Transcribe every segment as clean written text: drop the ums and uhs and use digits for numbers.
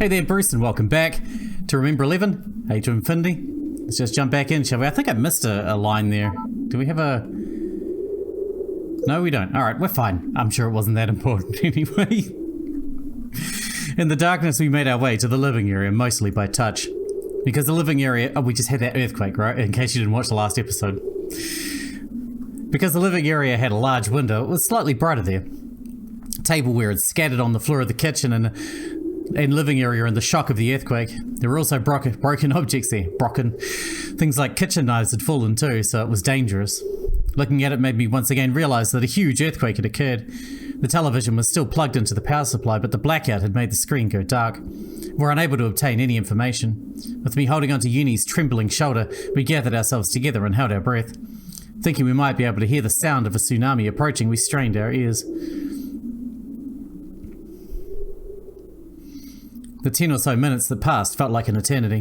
Hey there, Bruce, and welcome back to Remember 11, Age of Infinity. Let's just jump back in, shall we? I think I missed a line there. Do we have a... No, we don't. Alright, we're fine. I'm sure it wasn't that important anyway. In the darkness, we made our way to the living area, mostly by touch. Because the living area... Oh, we just had that earthquake, right? In case you didn't watch the last episode. Because the living area had a large window, it was slightly brighter there. Tableware had scattered on the floor of the kitchen and living area in the shock of the earthquake. There were also broken objects there. Things like kitchen knives had fallen too, so it was dangerous. Looking at it made me once again realize that a huge earthquake had occurred. The television was still plugged into the power supply, but the blackout had made the screen go dark. We were unable to obtain any information. With me holding onto Yuni's trembling shoulder, we gathered ourselves together and held our breath. Thinking we might be able to hear the sound of a tsunami approaching, we strained our ears. The 10 or so minutes that passed felt like an eternity.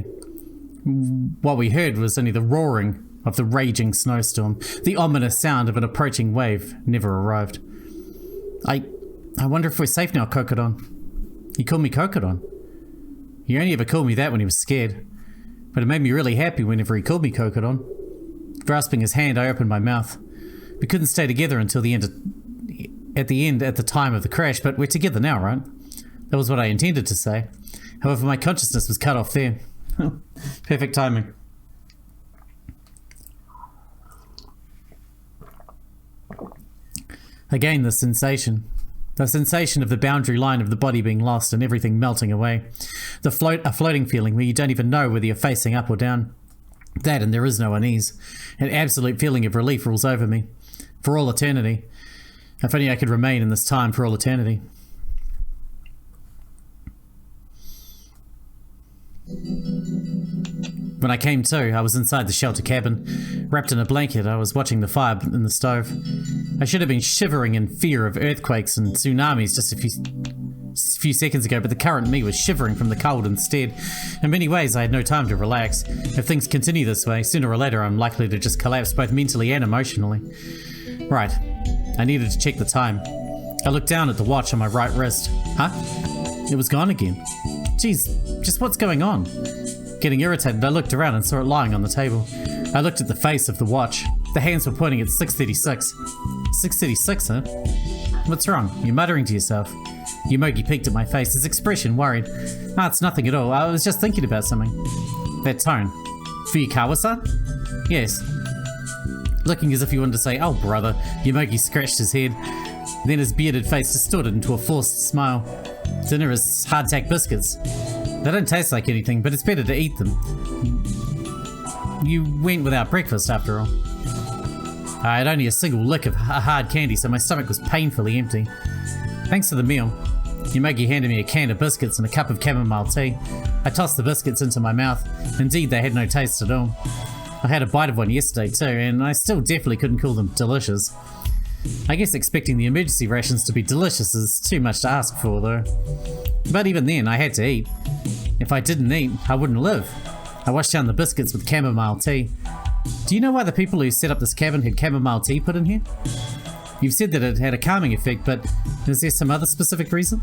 What we heard was only the roaring of the raging snowstorm. The ominous sound of an approaching wave never arrived. I wonder if we're safe now, Kokoro. He called me Kokoro. He only ever called me that when he was scared. But it made me really happy whenever he called me Kokoro. Grasping his hand, I opened my mouth. We couldn't stay together until the end at the time of the crash, but we're together now, right? That was what I intended to say. However, my consciousness was cut off there. Perfect timing. Again, the sensation of the boundary line of the body being lost and everything melting away. A floating feeling where you don't even know whether you're facing up or down. That and there is no unease. An absolute feeling of relief rules over me. For all eternity. If only I could remain in this time for all eternity. When I came to, I was inside the shelter cabin. Wrapped in a blanket, I was watching the fire in the stove. I should have been shivering in fear of earthquakes and tsunamis just a few seconds ago, but the current me was shivering from the cold instead. In many ways, I had no time to relax. If things continue this way, sooner or later I'm likely to just collapse both mentally and emotionally. Right. I needed to check the time. I looked down at the watch on my right wrist. Huh? It was gone again. Geez, just what's going on? Getting irritated, I looked around and saw it lying on the table. I looked at the face of the watch. The hands were pointing at 6:36. 6:36, huh? What's wrong? You're muttering to yourself. Yomogi peeked at my face, his expression worried. Ah, it's nothing at all. I was just thinking about something. That tone. Uyukawa-san? Yes. Looking as if he wanted to say, oh brother, Yomogi scratched his head. Then his bearded face distorted into a forced smile. Dinner is hardtack biscuits. They don't taste like anything, but it's better to eat them. You went without breakfast after all. I had only a single lick of hard candy, so my stomach was painfully empty. Thanks for the meal. Yomogi handed me a can of biscuits and a cup of chamomile tea. I tossed the biscuits into my mouth. Indeed, they had no taste at all. I had a bite of one yesterday too, and I still definitely couldn't call them delicious. I guess expecting the emergency rations to be delicious is too much to ask for, though. But even then, I had to eat. If I didn't eat, I wouldn't live. I washed down the biscuits with chamomile tea. Do you know why the people who set up this cabin had chamomile tea put in here? You've said that it had a calming effect, but is there some other specific reason?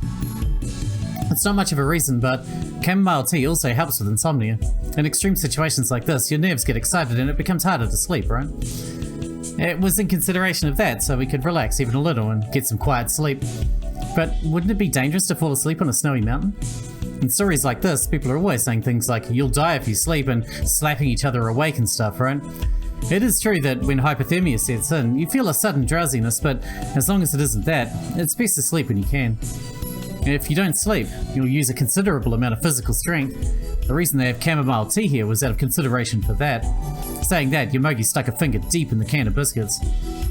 It's not much of a reason, but chamomile tea also helps with insomnia. In extreme situations like this, your nerves get excited and it becomes harder to sleep, right? It was in consideration of that, so we could relax even a little and get some quiet sleep. But wouldn't it be dangerous to fall asleep on a snowy mountain? In stories like this, people are always saying things like, you'll die if you sleep, and slapping each other awake and stuff, right? It is true that when hypothermia sets in, you feel a sudden drowsiness, but as long as it isn't that, it's best to sleep when you can. If you don't sleep, you'll use a considerable amount of physical strength. The reason they have chamomile tea here was out of consideration for that. Saying that, Yomogi stuck a finger deep in the can of biscuits.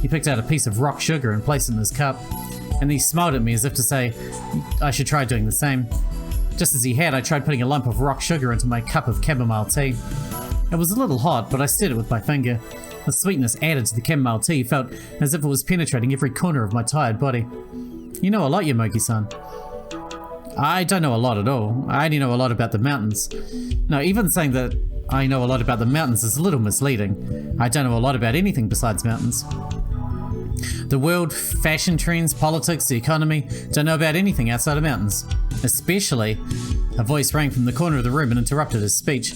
He picked out a piece of rock sugar and placed it in his cup. And he smiled at me as if to say, I should try doing the same. Just as he had, I tried putting a lump of rock sugar into my cup of chamomile tea. It was a little hot, but I stirred it with my finger. The sweetness added to the chamomile tea felt as if it was penetrating every corner of my tired body. You know a lot, Yomogi-san. I don't know a lot at all. I only know a lot about the mountains. No, even saying that I know a lot about the mountains is a little misleading. I don't know a lot about anything besides mountains. The world, fashion trends, politics, the economy, don't know about anything outside of mountains. Especially A voice rang from the corner of the room and interrupted his speech.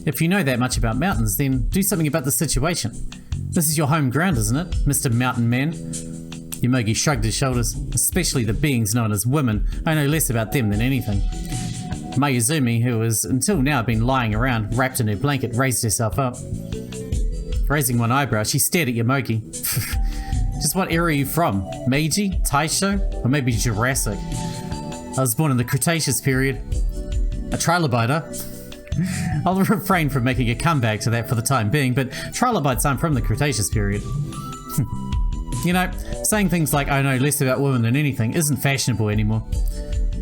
If you know that much about mountains, then do something about the situation. This is your home ground, isn't it, Mr. Mountain Man? Yomogi shrugged his shoulders. Especially the beings known as women. I know less about them than anything. Mayuzumi, who has until now been lying around, wrapped in her blanket, raised herself up. Raising one eyebrow, she stared at Yomogi. Just what era are you from? Meiji? Taisho? Or maybe Jurassic? I was born in the Cretaceous period. A trilobite, huh? I'll refrain from making a comeback to that for the time being, but trilobites aren't from the Cretaceous period. You know, saying things like I know less about women than anything isn't fashionable anymore.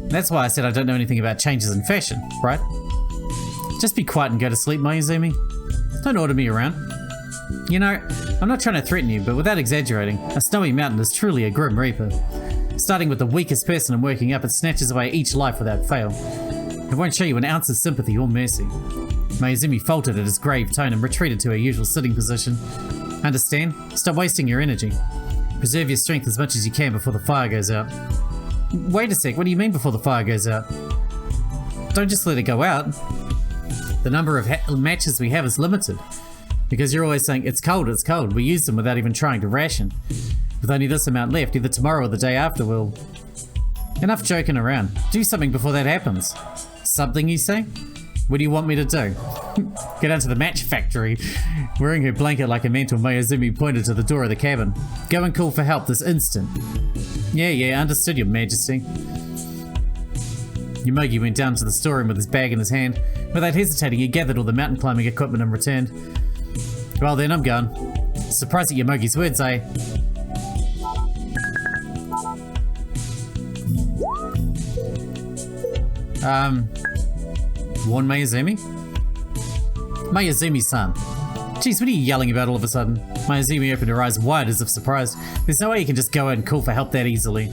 That's why I said I don't know anything about changes in fashion, right? Just be quiet and go to sleep, Mayuzumi. Don't order me around. You know, I'm not trying to threaten you, but without exaggerating, a snowy mountain is truly a grim reaper. Starting with the weakest person and working up, it snatches away each life without fail. It won't show you an ounce of sympathy or mercy. Mayuzumi faltered at his grave tone and retreated to her usual sitting position. Understand? Stop wasting your energy. Preserve your strength as much as you can before the fire goes out. Wait a sec, what do you mean before the fire goes out? Don't just let it go out. The number of matches we have is limited. Because you're always saying, it's cold, it's cold. We use them without even trying to ration. With only this amount left, either tomorrow or the day after, we'll... Enough joking around. Do something before that happens. Something, you say? What do you want me to do? Go down to the match factory. Wearing her blanket like a mantle, Mayuzumi pointed to the door of the cabin. Go and call for help this instant. Yeah, understood, your majesty. Yomogi went down to the storeroom with his bag in his hand. Without hesitating, he gathered all the mountain climbing equipment and returned. Well then, I'm gone. Surprised at Yomogi's words, eh? Warn Mayuzumi? Mayuzumi-san. Jeez, what are you yelling about all of a sudden? Mayuzumi opened her eyes wide as if surprised. There's no way you can just go out and call for help that easily.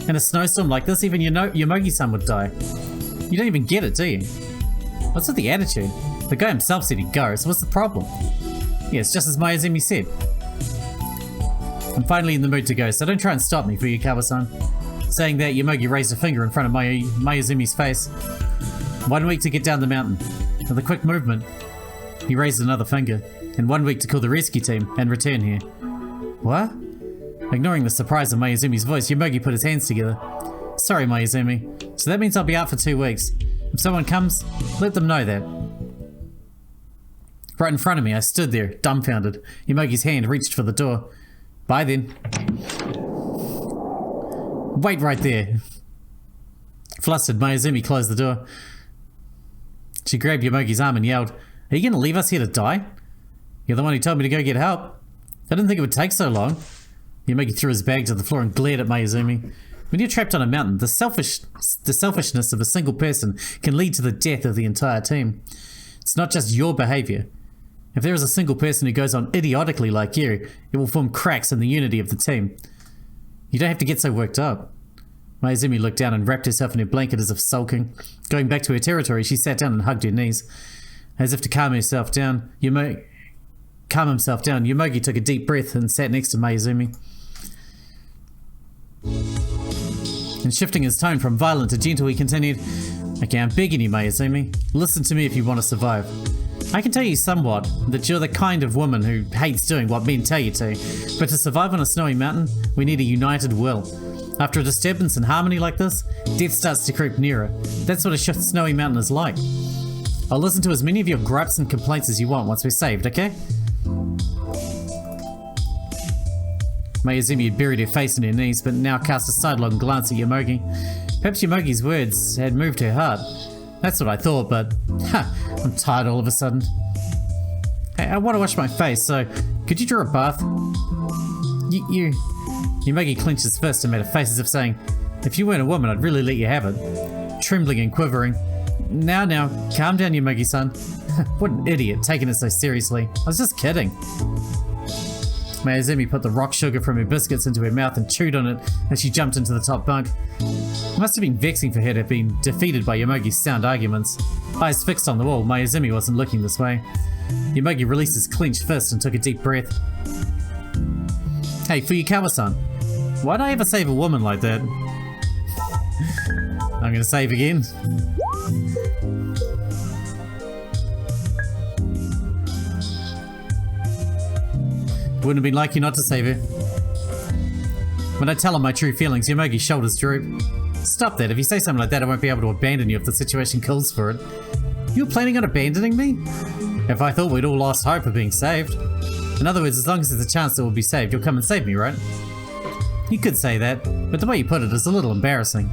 In a snowstorm like this, even Yomogi-san would die. You don't even get it, do you? What's with the attitude? The guy himself said he'd go, so what's the problem? Yeah, it's just as Mayuzumi said. I'm finally in the mood to go, so don't try and stop me, Uyukawa-san. Saying that, Yomogi raised a finger in front of Mayuzumi's face. 1 week to get down the mountain. With a quick movement, he raised another finger. And 1 week to call the rescue team and return here. What? Ignoring the surprise of Mayuzumi's voice, Yomogi put his hands together. Sorry, Mayuzumi. So that means I'll be out for 2 weeks. If someone comes, let them know that. Right in front of me, I stood there, dumbfounded. Yomogi's hand reached for the door. Bye then. Wait right there. Flustered, Mayuzumi closed the door. She grabbed Yomogi's arm and yelled, Are you gonna leave us here to die? You're the one who told me to go get help. I didn't think it would take so long. Yomogi threw his bag to the floor and glared at Mayuzumi. When you're trapped on a mountain, the selfishness of a single person can lead to the death of the entire team. It's not just your behavior. If there is a single person who goes on idiotically like you, it will form cracks in the unity of the team. You don't have to get so worked up. Mayuzumi looked down and wrapped herself in her blanket as if sulking. Going back to her territory, she sat down and hugged her knees. As if to calm himself down, Yomogi took a deep breath and sat next to Mayuzumi. And shifting his tone from violent to gentle, he continued, Okay, I'm begging you, Mayuzumi. Listen to me if you want to survive. I can tell you somewhat that you're the kind of woman who hates doing what men tell you to, but to survive on a snowy mountain, we need a united will. After a disturbance in harmony like this, death starts to creep nearer. That's what a snowy mountain is like. I'll listen to as many of your gripes and complaints as you want once we're saved, okay? Mayuzumi had buried her face in her knees, but now cast a sidelong glance at Yomogi. Perhaps Yomogi's words had moved her heart. That's what I thought, but... I'm tired all of a sudden. Hey, I want to wash my face, so... Could you draw a bath? Yomogi clenched his fist and made a face as if saying, If you weren't a woman, I'd really let you have it. Trembling and quivering. Now, calm down, Yomogi-san. What an idiot, taking it so seriously. I was just kidding. Mayuzumi put the rock sugar from her biscuits into her mouth and chewed on it as she jumped into the top bunk. It must have been vexing for her to have been defeated by Yomogi's sound arguments. Eyes fixed on the wall, Mayuzumi wasn't looking this way. Yomogi released his clenched fist and took a deep breath. Hey, Uyukawa-san, why'd I ever save a woman like that? I'm gonna save again. Wouldn't have been like you not to save her. When I tell him my true feelings, Yomogi's shoulders droop. Stop that. If you say something like that, I won't be able to abandon you if the situation calls for it. You're planning on abandoning me? If I thought we'd all lost hope of being saved. In other words, as long as there's a chance that we'll be saved, you'll come and save me, right? You could say that, but the way you put it is a little embarrassing.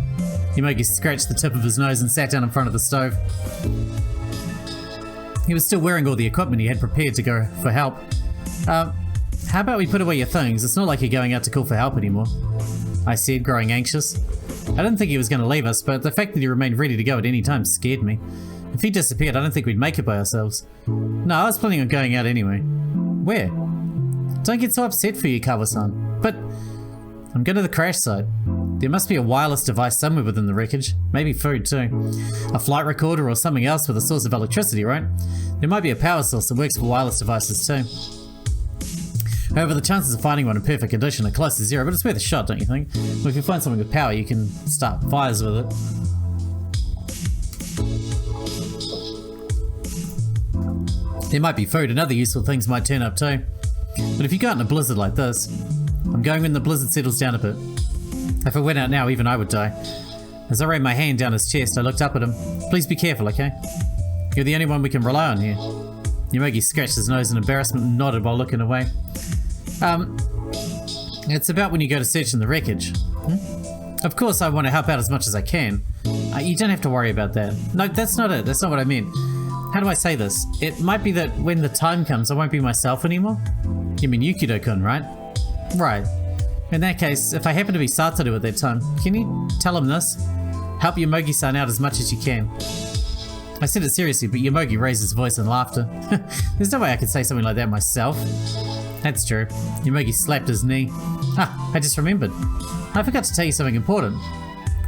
Yomogi scratched the tip of his nose and sat down in front of the stove. He was still wearing all the equipment he had prepared to go for help. How about we put away your things? It's not like you're going out to call for help anymore. I said, growing anxious. I didn't think he was going to leave us, but the fact that he remained ready to go at any time scared me. If he disappeared, I don't think we'd make it by ourselves. No, I was planning on going out anyway. Where? Don't get so upset for you, Kawa-san. But I'm going to the crash site. There must be a wireless device somewhere within the wreckage. Maybe food too. A flight recorder or something else with a source of electricity, right? There might be a power source that works for wireless devices too. However, the chances of finding one in perfect condition are close to zero, but it's worth a shot, don't you think? Well, if you find something with power, you can start fires with it. There might be food and other useful things might turn up too. But if you go out in a blizzard like this, I'm going when the blizzard settles down a bit. If I went out now, even I would die. As I ran my hand down his chest, I looked up at him. Please be careful, okay? You're the only one we can rely on here. Yomogi scratched his nose in embarrassment and nodded while looking away. It's about when you go to search in the wreckage. Of course, I want to help out as much as I can. You don't have to worry about that. No, that's not it. That's not what I meant. How do I say this? It might be that when the time comes, I won't be myself anymore. You mean Yukido-kun, right? Right. In that case, if I happen to be Satoru at that time, can you tell him this? Help Yomogi-san out as much as you can. I said it seriously, but Yomogi raised his voice in laughter. There's no way I could say something like that myself. That's true. Yomogi slapped his knee. I just remembered. I forgot to tell you something important.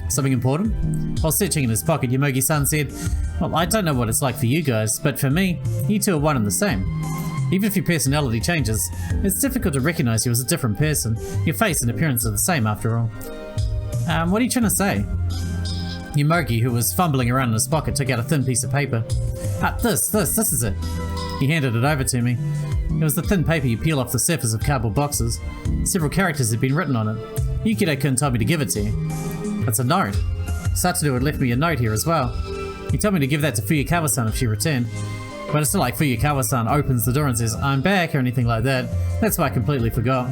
Something important? While searching in his pocket, Yomogi-san said, well, I don't know what it's like for you guys, but for me, you two are one and the same. Even if your personality changes, it's difficult to recognize you as a different person. Your face and appearance are the same after all. What are you trying to say? Yomogi, who was fumbling around in his pocket, took out a thin piece of paper. This is it. He handed it over to me. It was the thin paper you peel off the surface of cardboard boxes. Several characters had been written on it. Yukido-kun told me to give it to you. It's a note. Satoru had left me a note here as well. He told me to give that to Fuyukawa-san if she returned. But it's not like Fuyukawa-san opens the door and says, I'm back, or anything like that. That's why I completely forgot.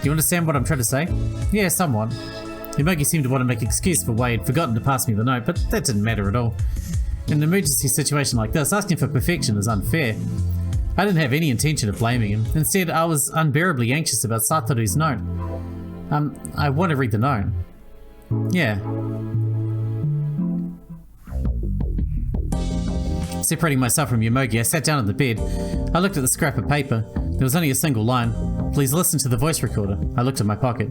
Do you understand what I'm trying to say? Yeah, somewhat. Yomogi seemed to want to make an excuse for why he'd forgotten to pass me the note, but that didn't matter at all. In an emergency situation like this, asking for perfection is unfair. I didn't have any intention of blaming him. Instead, I was unbearably anxious about Satoru's note. I want to read the note. Yeah. Separating myself from Yomogi, I sat down on the bed. I looked at the scrap of paper. There was only a single line. Please listen to the voice recorder. I looked at my pocket.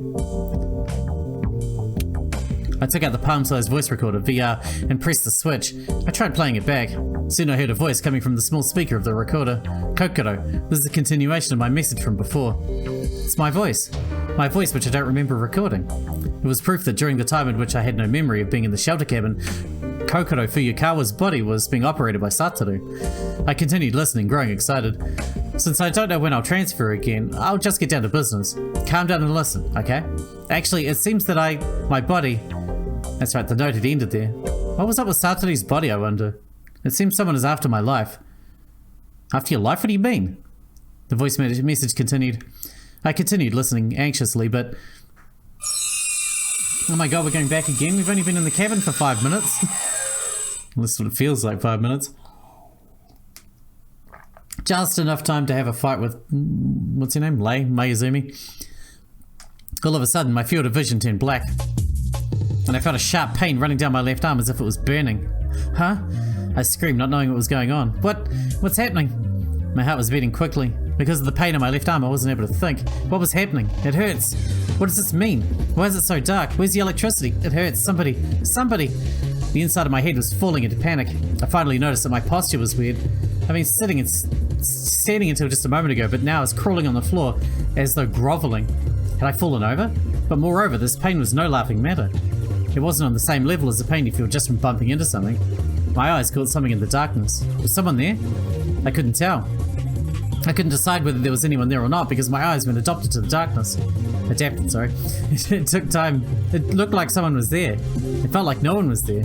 I took out the palm-sized voice recorder, VR, and pressed the switch. I tried playing it back. Soon I heard a voice coming from the small speaker of the recorder. Kokoro. This is a continuation of my message from before. It's my voice. My voice which I don't remember recording. It was proof that during the time in which I had no memory of being in the shelter cabin, Kokoro Fuyukawa's body was being operated by Satoru. I continued listening, growing excited. Since I don't know when I'll transfer again, I'll just get down to business. Calm down and listen, okay? Actually, it seems that my body... That's right, the note had ended there. What was up with Satoru's body, I wonder? It seems someone is after my life. After your life? What do you mean? The voice message continued. I continued listening anxiously, but... Oh my god, we're going back again? We've only been in the cabin for 5 minutes. Well, this is what it feels like, 5 minutes. Just enough time to have a fight with... What's her name? Mayuzumi. All of a sudden, my field of vision turned black. And I felt a sharp pain running down my left arm as if it was burning. Huh? I screamed, not knowing what was going on. What's happening? My heart was beating quickly. Because of the pain in my left arm, I wasn't able to think. What was happening? It hurts. What does this mean? Why is it so dark? Where's the electricity? It hurts. Somebody! The inside of my head was falling into panic. I finally noticed that my posture was weird. I've been standing until just a moment ago, but now I was crawling on the floor as though groveling. Had I fallen over? But moreover, this pain was no laughing matter. It wasn't on the same level as the pain you feel just from bumping into something. My eyes caught something in the darkness. Was someone there? I couldn't tell. I couldn't decide whether there was anyone there or not because my eyes went adapted to the darkness. Adapted, sorry. It took time. It looked like someone was there. It felt like no one was there.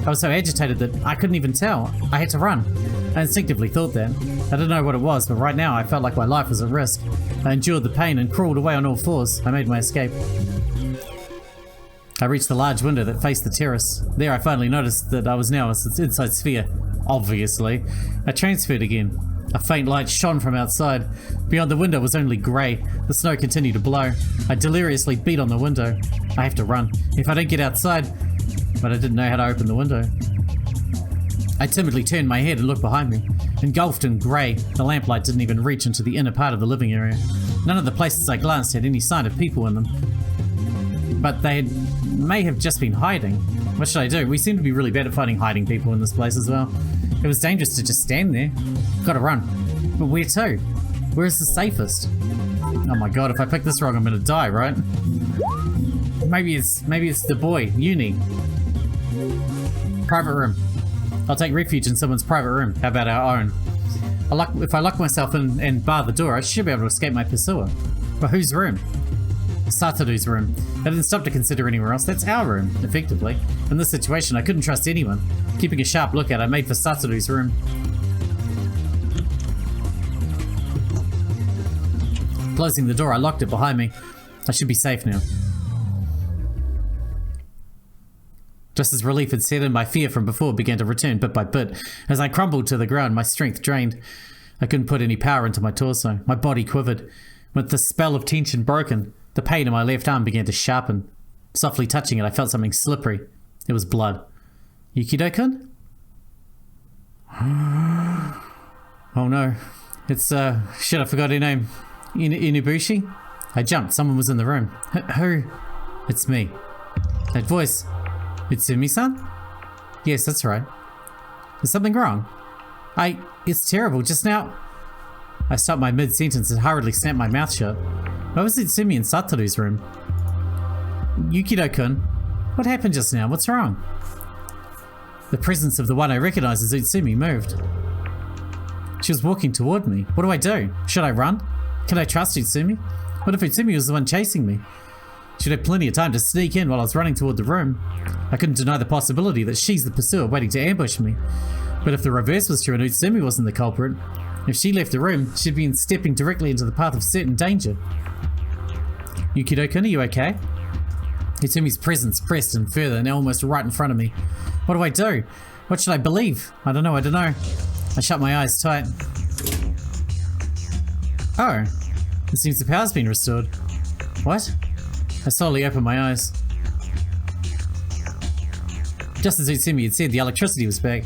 I was so agitated that I couldn't even tell. I had to run. I instinctively thought that. I don't know what it was, but right now I felt like my life was at risk. I endured the pain and crawled away on all fours. I made my escape. I reached the large window that faced the terrace. There I finally noticed that I was now inside SPHIA. Obviously. I transferred again. A faint light shone from outside. Beyond the window was only grey. The snow continued to blow. I deliriously beat on the window. I have to run. If I don't get outside... But I didn't know how to open the window. I timidly turned my head and looked behind me. Engulfed in grey, the lamplight didn't even reach into the inner part of the living area. None of the places I glanced had any sign of people in them. But they may have just been hiding. What should I do? We seem to be really bad at finding hiding people in this place as well. It was dangerous to just stand there. Gotta run. But where to? Where is the safest? Oh my god, if I pick this wrong, I'm gonna die, right? Maybe it's the boy, Yuni. Private room. I'll take refuge in someone's private room. How about our own? If I lock myself in and bar the door, I should be able to escape my pursuer. But whose room? Satoru's room. I didn't stop to consider anywhere else. That's our room, effectively. In this situation, I couldn't trust anyone. Keeping a sharp lookout, I made for Satoru's room. Closing the door, I locked it behind me. I should be safe now. Just as relief had set in, my fear from before began to return bit by bit. As I crumbled to the ground, my strength drained. I couldn't put any power into my torso. My body quivered. With the spell of tension broken, the pain in my left arm began to sharpen. Softly touching it, I felt something slippery. It was blood. Yukido-kun? Oh no. It's, shit, I forgot her name. Inubushi? I jumped. Someone was in the room. Who? It's me. That voice. Mitsumi-san? Yes, that's right. Is something wrong? It's terrible. Just now... I stopped my mid-sentence and hurriedly snapped my mouth shut. Why was Itsumi in Satoru's room? Yukido-kun, what happened just now? What's wrong? The presence of the one I recognized as Itsumi moved. She was walking toward me. What do I do? Should I run? Can I trust Itsumi? What if Itsumi was the one chasing me? She'd have plenty of time to sneak in while I was running toward the room. I couldn't deny the possibility that she's the pursuer waiting to ambush me. But if the reverse was true and Utsumi wasn't the culprit, if she left the room, she'd be stepping directly into the path of certain danger. Yukido-kun, are you okay? Utsumi's presence pressed in further, now almost right in front of me. What do I do? What should I believe? I don't know. I shut my eyes tight. Oh, it seems the power's been restored. What? I slowly opened my eyes. Just as Utsumi had said, the electricity was back.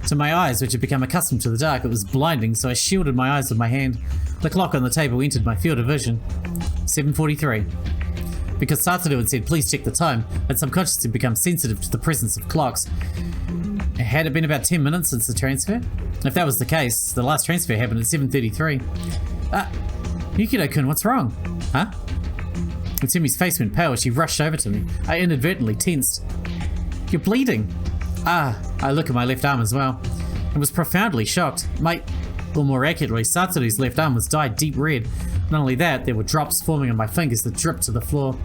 To my eyes, which had become accustomed to the dark, it was blinding, so I shielded my eyes with my hand. The clock on the table entered my field of vision. 7:43. Because Satoru had said, please check the time, I'd subconsciously become sensitive to the presence of clocks. Had it been about 10 minutes since the transfer? If that was the case, the last transfer happened at 7:33. Yukido-kun, what's wrong? Huh? Utsumi's face went pale as she rushed over to me. I inadvertently tensed. You're bleeding. I look at my left arm as well. I was profoundly shocked. Or more accurately, Satoru's left arm was dyed deep red. Not only that, there were drops forming on my fingers that dripped to the floor.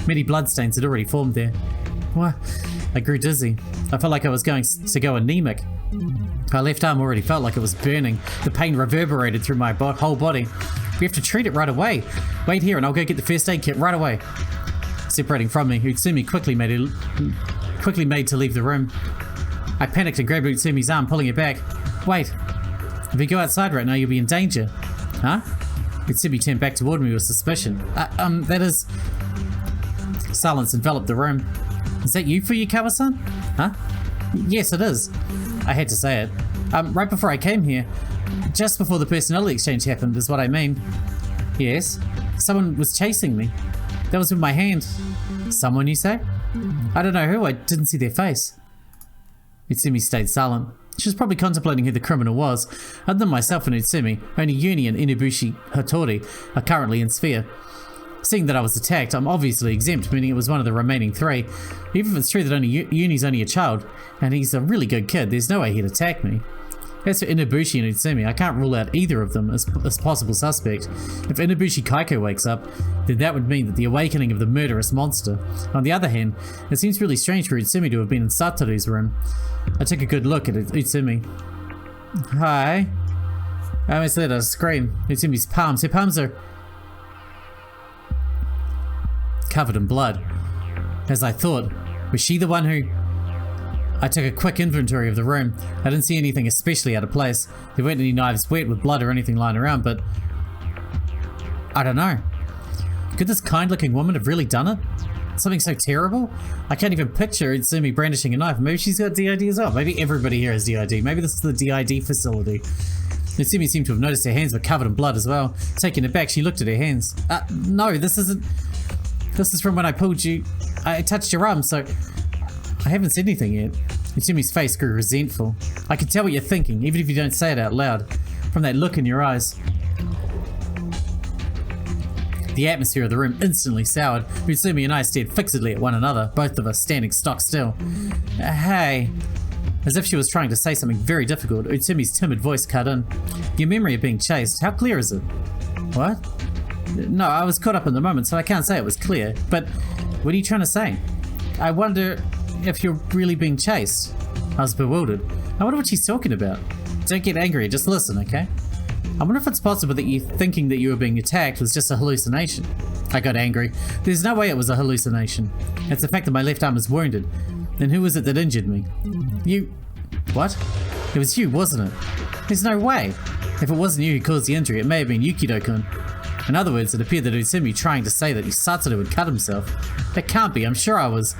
Many bloodstains had already formed there. What? I grew dizzy. I felt like I was going to go anemic. My left arm already felt like it was burning. The pain reverberated through my whole body. We have to treat it right away. Wait here and I'll go get the first aid kit right away. Separating from me, Utsumi quickly made to leave the room. I panicked and grabbed Utsumi's arm, pulling it back. Wait. If you go outside right now, you'll be in danger. Huh? Utsumi turned back toward me with suspicion. That is... Silence enveloped the room. Is that you, Fuyukawa-san? Huh? Yes, it is. I had to say it. Right before I came here, just before the personnel exchange happened is what I mean. Yes? Someone was chasing me. That was with my hand. Someone, you say? I don't know who, I didn't see their face. Utsumi stayed silent. She was probably contemplating who the criminal was. Other than myself and Utsumi, only Yuni and Inubushi Hattori are currently in SPHIA. Seeing that I was attacked, I'm obviously exempt, meaning it was one of the remaining 3. Even if it's true that Yuni's only a child, and he's a really good kid, there's no way he'd attack me. As for Inabushi and Utsumi, I can't rule out either of them as possible suspect. If Inabushi Kaiko wakes up, then that would mean that the awakening of the murderous monster. On the other hand, it seems really strange for Utsumi to have been in Satoru's room. I took a good look at Utsumi. Hi. I almost let her scream. Utsumi's palms. Her palms are covered in blood. As I thought, was she the one who... I took a quick inventory of the room. I didn't see anything especially out of place. There weren't any knives wet with blood or anything lying around, but... I don't know. Could this kind-looking woman have really done it? Something so terrible? I can't even picture Utsumi brandishing a knife. Maybe she's got DID as well. Maybe everybody here has DID. Maybe this is the DID facility. Utsumi seemed to have noticed her hands were covered in blood as well. Taken aback, she looked at her hands. No, this isn't... This is from when I pulled you... I touched your arm, so... I haven't said anything yet. Utsumi's face grew resentful. I can tell what you're thinking, even if you don't say it out loud. From that look in your eyes. The atmosphere of the room instantly soured. Utsumi and I stared fixedly at one another, both of us standing stock still. Hey... As if she was trying to say something very difficult, Utsumi's timid voice cut in. Your memory of being chased, how clear is it? What? No, I was caught up in the moment, so I can't say it was clear. But what are you trying to say? I wonder if you're really being chased. I was bewildered. I wonder what she's talking about. Don't get angry, just listen, okay? I wonder if it's possible that you thinking that you were being attacked was just a hallucination. I got angry. There's no way it was a hallucination. It's the fact that my left arm is wounded. Then who was it that injured me? You... What? It was you, wasn't it? There's no way. If it wasn't you who caused the injury, it may have been Yukido-kun. In other words, it appeared that Utsumi trying to say that Satoru had cut himself. That can't be, I'm sure I was...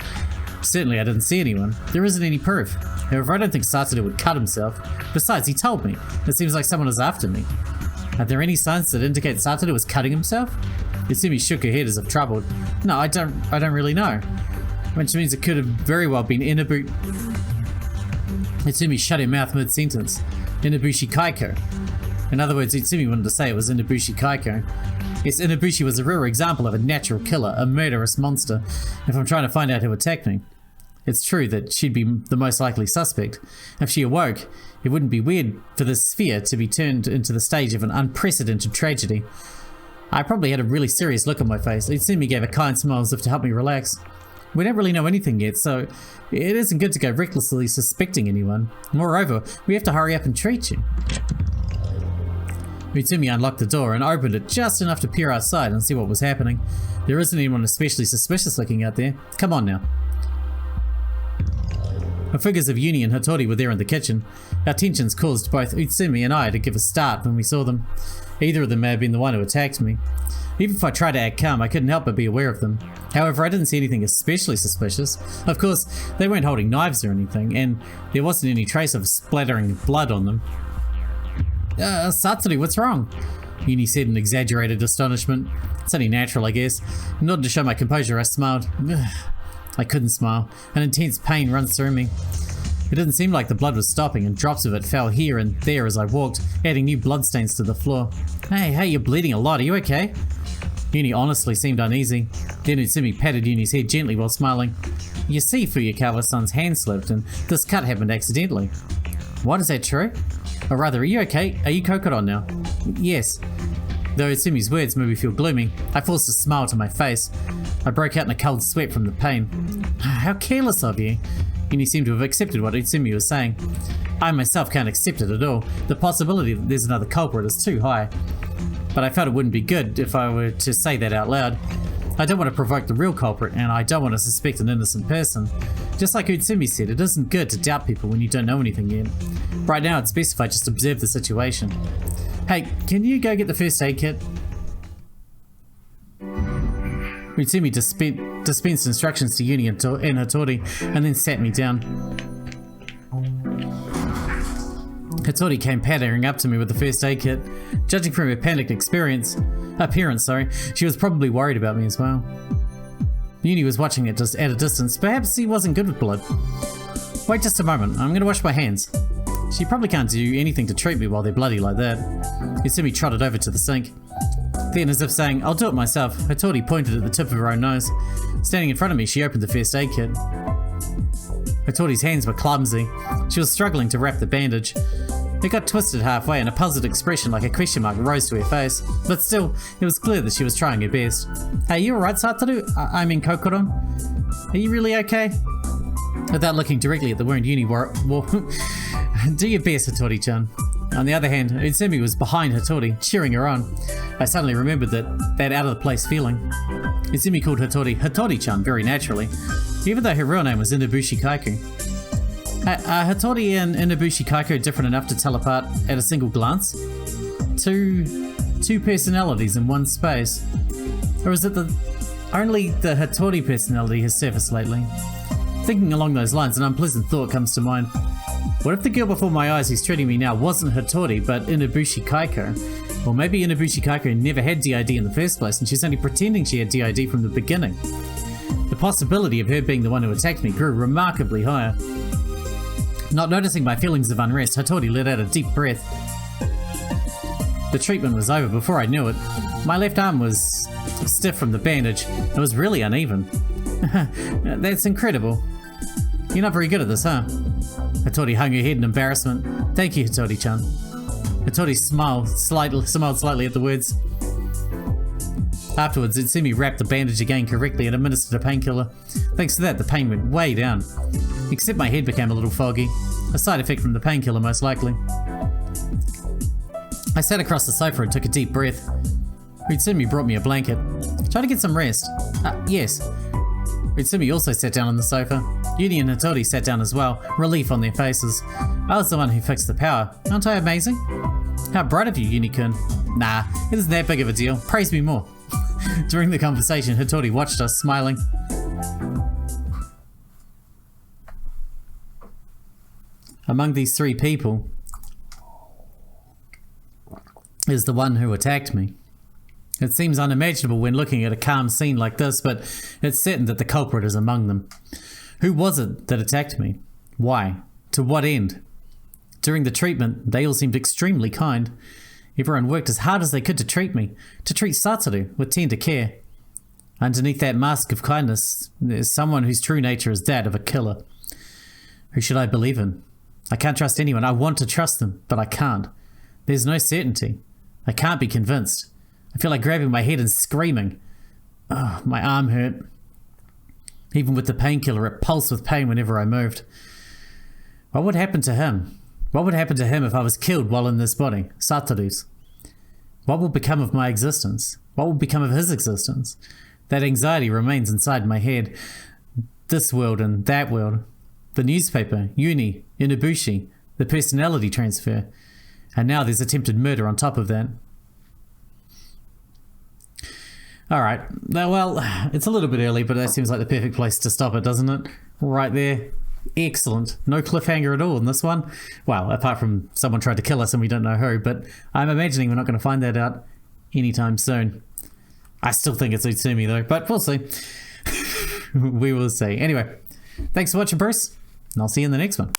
Certainly I didn't see anyone. There isn't any proof. However, I don't think Satoru would cut himself. Besides, he told me. It seems like someone was after me. Are there any signs that indicate Satoru was cutting himself? Utsumi shook her head as if troubled. No, I don't really know. Which means it could have very well been Inabushi... Utsumi shut her mouth mid-sentence. Inabushi Kaiko. In other words, Utsumi wanted to say it was Inabushi Kaiko. Yes, Inabushi was a rare example of a natural killer, a murderous monster, if I'm trying to find out who attacked me. It's true that she'd be the most likely suspect. If she awoke, it wouldn't be weird for the SPHIA to be turned into the stage of an unprecedented tragedy. I probably had a really serious look on my face. Utsumi gave a kind smile as if to help me relax. We don't really know anything yet, so it isn't good to go recklessly suspecting anyone. Moreover, we have to hurry up and treat you. Utsumi unlocked the door and opened it just enough to peer outside and see what was happening. There isn't anyone especially suspicious looking out there. Come on now. The figures of Yuni and Hattori were there in the kitchen. Our tensions caused both Utsumi and I to give a start when we saw them. Either of them may have been the one who attacked me. Even if I tried to act calm, I couldn't help but be aware of them. However, I didn't see anything especially suspicious. Of course, they weren't holding knives or anything, and there wasn't any trace of splattering blood on them. Satoru, what's wrong? Yuni said in exaggerated astonishment. It's only natural, I guess. In order to show my composure, I smiled. I couldn't smile. An intense pain runs through me. It didn't seem like the blood was stopping, and drops of it fell here and there as I walked, adding new bloodstains to the floor. Hey, you're bleeding a lot. Are you okay? Yuni honestly seemed uneasy. Then Utsumi patted Yuni's head gently while smiling. You see, Fuyakawa-san's hand slipped, and this cut happened accidentally. What, is that true? Or rather, are you okay? Are you Kokoro now? Yes. Though Utsumi's words made me feel gloomy, I forced a smile to my face. I broke out in a cold sweat from the pain. How careless of you. Yuni seemed to have accepted what Utsumi was saying. I myself can't accept it at all. The possibility that there's another culprit is too high. But I felt it wouldn't be good if I were to say that out loud. I don't want to provoke the real culprit, and I don't want to suspect an innocent person. Just like Utsumi said, it isn't good to doubt people when you don't know anything yet. Right now, it's best if I just observe the situation. Hey, can you go get the first aid kit? Utsumi dispensed instructions to Yuni and Hattori, and then sat me down. Hattori came pattering up to me with the first aid kit. Judging from her panicked appearance, she was probably worried about me as well. Yuni was watching it just at a distance. Perhaps he wasn't good with blood. Wait just a moment, I'm gonna wash my hands. She probably can't do anything to treat me while they're bloody like that. Utsumi trotted over to the sink. Then, as if saying, "I'll do it myself," Hattori pointed at the tip of her own nose. Standing in front of me, she opened the first aid kit. Hattori's hands were clumsy. She was struggling to wrap the bandage. It got twisted halfway and a puzzled expression like a question mark rose to her face. But still, it was clear that she was trying her best. "Hey, you alright, Satoru? I mean Kokoro? Are you really okay?" Without looking directly at the wound, Yuni wore "Do your best, Hattori-chan." On the other hand, Utsumi was behind Hattori, cheering her on. I suddenly remembered that out-of-the-place feeling. Utsumi called Hattori Hattori-chan very naturally, even though her real name was Inabushi Kaiku. Are Hattori and Inabushi Kaiku different enough to tell apart at a single glance? Two personalities in one space? Or is it only the Hattori personality has surfaced lately? Thinking along those lines, an unpleasant thought comes to mind. What if the girl before my eyes who's treating me now wasn't Hattori, but Inabushi Kaiku? Or maybe Inabushi Kaiku never had DID in the first place, and she's only pretending she had DID from the beginning. The possibility of her being the one who attacked me grew remarkably higher. Not noticing my feelings of unrest, Hattori let out a deep breath. The treatment was over before I knew it. My left arm was stiff from the bandage. It was really uneven. That's incredible. You're not very good at this, huh? Hattori hung her head in embarrassment. "Thank you, Hattori-chan." Hattori smiled slightly at the words. Afterwards, Utsumi wrapped the bandage again correctly and administered a painkiller. Thanks to that, the pain went way down. Except my head became a little foggy. A side effect from the painkiller, most likely. I sat across the sofa and took a deep breath. Utsumi brought me a blanket. "Try to get some rest." Yes." Utsumi also sat down on the sofa. Yuni and Hattori sat down as well, relief on their faces. I was the one who fixed the power. Aren't I amazing? "How bright of you, Yuni-kun." "Nah, it isn't that big of a deal. Praise me more." During the conversation, Hattori watched us, smiling. Among these three people is the one who attacked me. It seems unimaginable when looking at a calm scene like this, but it's certain that the culprit is among them. Who was it that attacked me? Why? To what end? During the treatment, they all seemed extremely kind. Everyone worked as hard as they could to treat me, to treat Satoru with tender care. Underneath that mask of kindness, there's someone whose true nature is that of a killer. Who should I believe in? I can't trust anyone. I want to trust them, but I can't. There's no certainty. I can't be convinced. I feel like grabbing my head and screaming. Oh, my arm hurt. Even with the painkiller, it pulsed with pain whenever I moved. What would happen to him? What would happen to him if I was killed while in this body, Satoru's? What will become of my existence? What will become of his existence? That anxiety remains inside my head. This world and that world. The newspaper, Yuni, Inabushi, the personality transfer. And now there's attempted murder on top of that. Alright, well, it's a little bit early, but that seems like the perfect place to stop it, doesn't it? Right there. Excellent. No cliffhanger at all in this one. Well, apart from someone tried to kill us and we don't know who, but I'm imagining we're not going to find that out anytime soon. I still think it's Utsumi though, but we'll see. We will see. Anyway, thanks for watching, Bruce, and I'll see you in the next one.